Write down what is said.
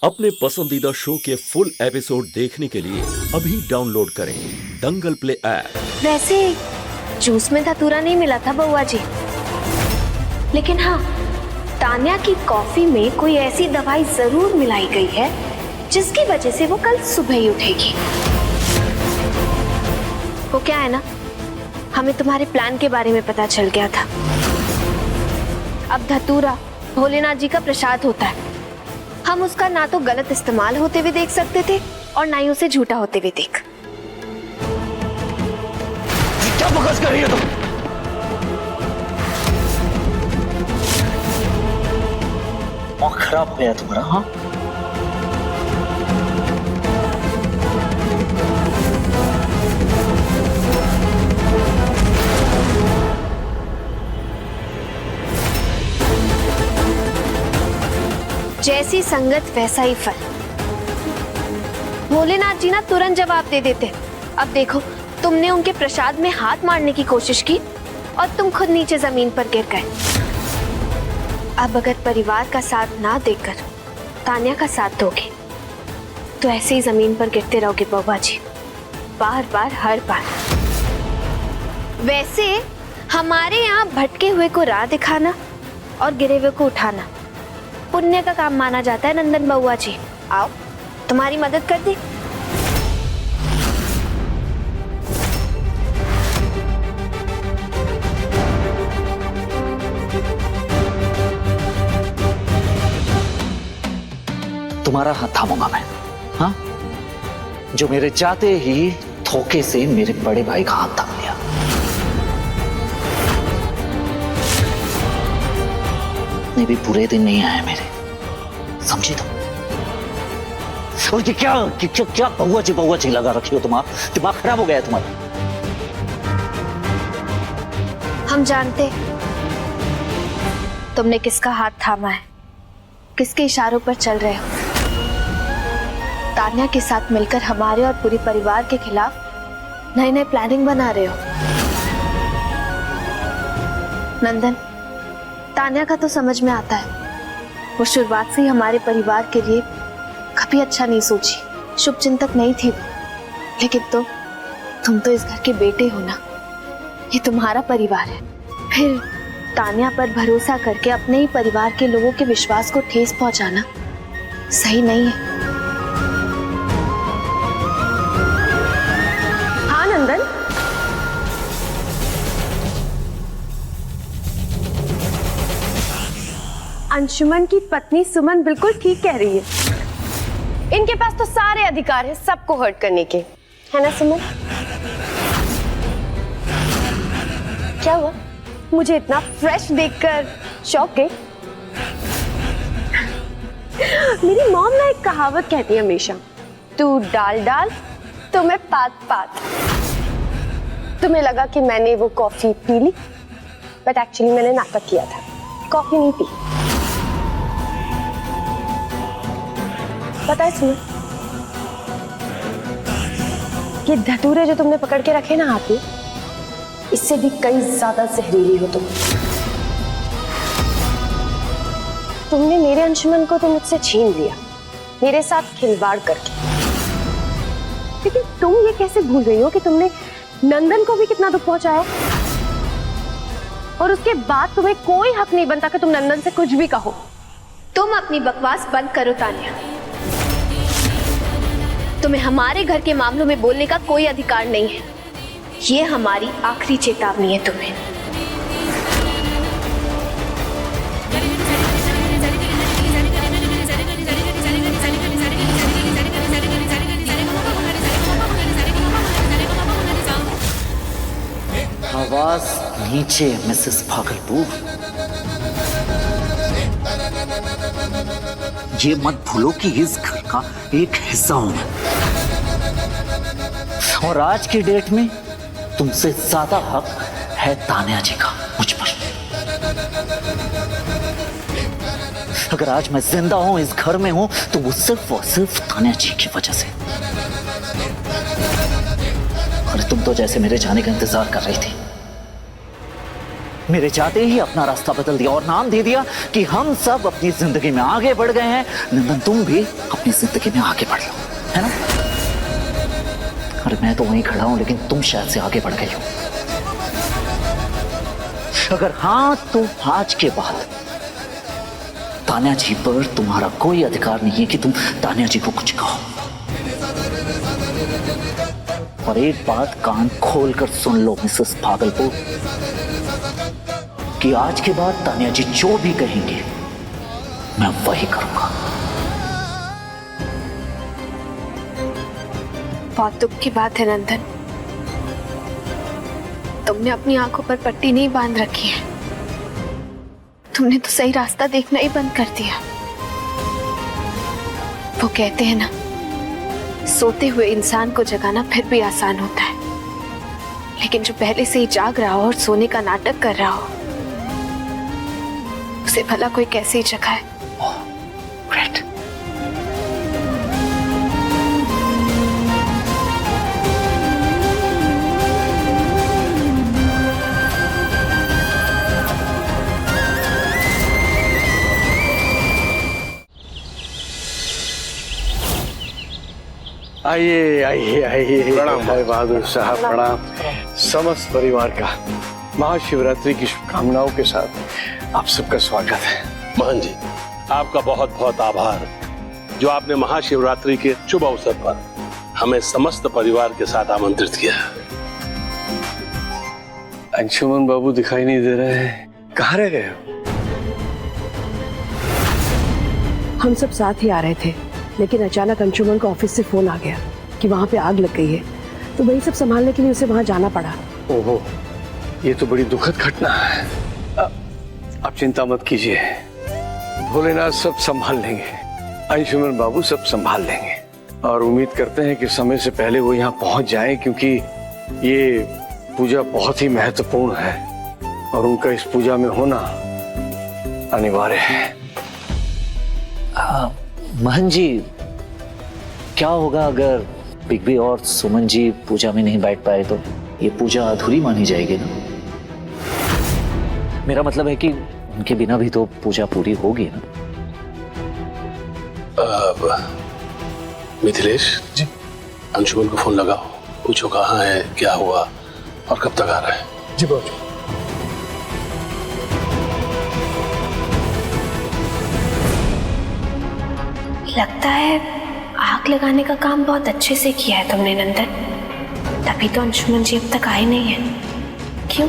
अपने पसंदीदा शो के फुल एपिसोड देखने के लिए अभी डाउनलोड करें दंगल प्ले ऐप। वैसे जूस में धतूरा नहीं मिला था बउआ जी, लेकिन हाँ, तान्या की कॉफी में कोई ऐसी दवाई जरूर मिलाई गई है जिसकी वजह से वो कल सुबह ही उठेगी। वो क्या है ना, हमें तुम्हारे प्लान के बारे में पता चल गया था। अब धतूरा भोलेनाथ जी का प्रसाद होता है। हम उसका ना तो गलत इस्तेमाल होते हुए देख सकते थे और ना ही उसे झूठा होते हुए देख। क्या बकवास कर रही हो तुम? दिमाग खराब हो गया तुम्हारा? हाँ, जैसी संगत वैसा ही फल। भोलेनाथ जी ना तुरंत जवाब दे देते। अब देखो, तुमने उनके प्रसाद में हाथ मारने की कोशिश की और तुम खुद नीचे जमीन पर गिर गए। अब अगर परिवार का साथ ना देकर तान्या का साथ दोगे तो ऐसे ही जमीन पर गिरते रहोगे बउआ जी, बार बार हर बार। वैसे हमारे यहाँ भटके हुए को राह दिखाना और गिरे हुए को उठाना पुण्य का काम माना जाता है। नंदन बउआ जी, आओ तुम्हारी मदद कर दे। तुम्हारा हाथ थामूंगा मैं। हाँ, जो मेरे जाते ही धोखे से मेरे बड़े भाई का हाथ थाम लिया। इतने भी बुरे दिन नहीं आए मेरे, समझी तुम? और ये क्या क्या क्या बउआ जी लगा रखी हो तुम? आप दिमाग खराब हो गया है तुम्हारा? हम जानते तुमने किसका हाथ थामा है, किसके इशारों पर चल रहे हो। तान्या के साथ मिलकर हमारे और पूरे परिवार के खिलाफ नए नए प्लानिंग बना रहे हो। नंदन, तान्या का तो समझ में आता है, वो शुरुआत से ही हमारे परिवार के लिए कभी अच्छा नहीं सोची, शुभचिंतक नहीं थी वो। लेकिन तुम तो इस घर के बेटे हो ना, ये तुम्हारा परिवार है। फिर तान्या पर भरोसा करके अपने ही परिवार के लोगों के विश्वास को ठेस पहुंचाना सही नहीं है। हाँ नंदन, अंशुमन की पत्नी सुमन बिल्कुल ठीक कह रही है। इनके पास तो सारे अधिकार हैं सबको हर्ट करने के, है ना सुमन? क्या हुआ? मुझे इतना फ्रेश देखकर शॉक गई। मेरी मॉम ना एक कहावत कहती है हमेशा, तू डाल डाल तो मैं पात पात। तुम्हें लगा कि मैंने वो कॉफी पी ली, बट एक्चुअली मैंने नाटक किया था, कॉफी नहीं पी। पता है सुनो, ये धतूरे जो तुमने पकड़ के रखे ना हाथ में, इससे भी कई ज्यादा जहरीली हो तुम। तुमने मेरे अंशुमन को तो मुझसे छीन लिया, मेरे साथ खिलवाड़ करके। लेकिन तुम ये कैसे भूल रही हो कि तुमने नंदन को भी कितना दुख पहुंचाया, और उसके बाद तुम्हें कोई हक नहीं बनता कि तुम नंदन से कुछ भी कहो। तुम अपनी बकवास बंद करो तान्या। तुम्हें हमारे घर के मामलों में बोलने का कोई अधिकार नहीं है। ये हमारी आखिरी चेतावनी है तुम्हें। आवाज नीचे मिसेस भागलपुर। ये मत भूलो कि इस घर का एक हिस्सा हूं मैं, और आज की डेट में तुमसे ज्यादा हक है तान्या जी का मुझ पर। अगर आज मैं जिंदा हूं, इस घर में हूं, तो वो सिर्फ और सिर्फ तान्या जी की वजह से। और तुम तो जैसे मेरे जाने का इंतजार कर रही थी, मेरे जाते ही अपना रास्ता बदल दिया और नाम दे दिया कि हम सब अपनी जिंदगी में आगे बढ़ गए हैं। नंदन तुम भी अपनी जिंदगी में आगे बढ़ लो, है ना? अरे मैं तो वहीं खड़ा हूं लेकिन तुम शायद से आगे बढ़ गई हो। अगर हाँ तो आज के बाद तान्या जी पर तुम्हारा कोई अधिकार नहीं है कि तुम तान्या जी को कुछ कहो। और एक बात कान खोलकर सुन लो मिसेस भागलपुर, कि आज के बाद तान्या जी जो भी कहेंगे मैं वही करूंगा। बहुत दुख की बात है नंदन, तुमने अपनी आंखों पर पट्टी नहीं बांध रखी है। तुमने तो सही रास्ता देखना ही बंद कर दिया। वो कहते हैं ना, सोते हुए इंसान को जगाना फिर भी आसान होता है, लेकिन जो पहले से ही जाग रहा हो और सोने का नाटक कर रहा हो, उसे भला कोई कैसे ही जगाए। ग्रेट। आइए आइए आइए। प्रणाम भाई बहादुर साहब, प्रणाम। समस्त परिवार का महाशिवरात्रि की शुभकामनाओं के साथ आप सबका स्वागत है। मोहन जी, आपका बहुत बहुत आभार जो आपने महाशिवरात्रि के शुभ अवसर पर हमें समस्त परिवार के साथ आमंत्रित किया। अंशुमन बाबू दिखाई नहीं दे रहे हैं, कहाँ रह गए हो? हम सब साथ ही आ रहे थे, लेकिन अचानक अंशुमन को ऑफिस से फोन आ गया कि वहाँ पे आग लग गई है, तो वही सब संभालने के लिए उसे वहाँ जाना पड़ा। ओहो, ये तो बड़ी दुखद घटना है। आप चिंता मत कीजिए, भोलेनाथ सब संभाल लेंगे, अंशुमन बाबू सब संभाल लेंगे। और उम्मीद करते हैं कि समय से पहले वो यहाँ पहुँच जाएं, क्योंकि ये पूजा बहुत ही महत्वपूर्ण है और उनका इस पूजा में होना अनिवार्य है। महन जी, क्या होगा अगर बिगबी और सुमन जी पूजा में नहीं बैठ पाए तो? ये पूजा अधूरी मानी जाएगी ना? मेरा मतलब है कि उनके बिना भी तो पूजा पूरी होगी ना? मिथिलेश जी, अंशुमन को फोन लगाओ, पूछो कहाँ है, क्या हुआ और कब तक आ रहा है। जी बाबू। लगता है आग लगाने का काम बहुत अच्छे से किया है तुमने नंदन, तभी तो अंशुमन जी अब तक आए नहीं है। क्यों?